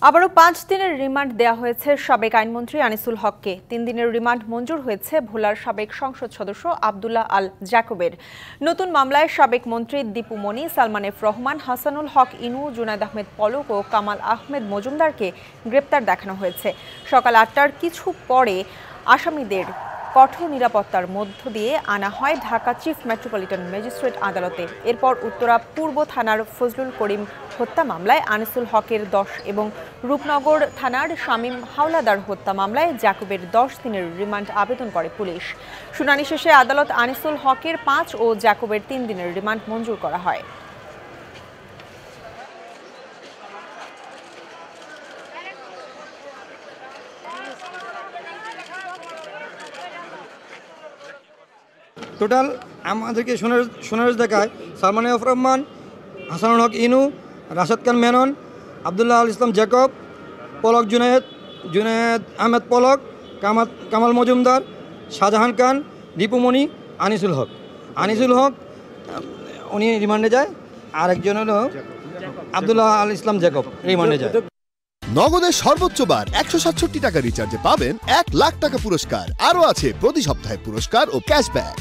আবারও ৫ দিনের রিমান্ড দেয়া হয়েছে সাবেক আইনমন্ত্রী আনিসুল হককে। ৩ দিনের রিমান্ড মঞ্জুর হয়েছে ভোলার সাবেক সংসদ সদস্য আব্দুল্লাহ আল জ্যাকবের। নতুন মামলায় সাবেক মন্ত্রী দীপু মনি, সালমান এফ রহমান, হাসানুল হক ইনু, জুনায়েদ আহমেদ পলক ও কামাল আহমেদ মজুমদারকে গ্রেপ্তার দেখানো হয়েছে। সকাল ৮টার কিছু পরে আসামিদের কঠোর নিরাপত্তার মধ্য দিয়ে আনা হয় ঢাকা চিফ মেট্রোপলিটন ম্যাজিস্ট্রেট আদালতে। এরপর উত্তরা পূর্ব থানার ফজলুল করিম হত্যা মামলায় আনিসুল হকের ১০ এবং রূপনগর থানার শামীম হাওলাদার হত্যা মামলায় জ্যাকবের ১০ দিনের রিমান্ড আবেদন করে পুলিশ। শুনানি শেষে আদালত আনিসুল হকের ৫ ও জ্যাকবের ৩ দিনের রিমান্ড মঞ্জুর করা হয়। টোটাল আমাদেরকে সোনারজ দেখায় সালমান এফ রহমান, হাসানুল হক ইনু, রাশেদ খান মেনন, আব্দুল্লাহ আল ইসলাম জ্যাকব, পলক জুনায়েদ আহমেদ পলক, কামাল মজুমদার, শাহজাহান খান, দীপুমণি, আনিসুল হক উনি রিমান্ডে যায়। আরেকজন হলো আব্দুল্লাহ আল ইসলাম জ্যাকব রিমান্ডে যায়। নগদের সর্বোচ্চ বার ১৬৭ টাকা রিচার্জে পাবেন ১ লাখ টাকা পুরস্কার। আরও আছে প্রতি সপ্তাহে পুরস্কার ও ক্যাশব্যাক।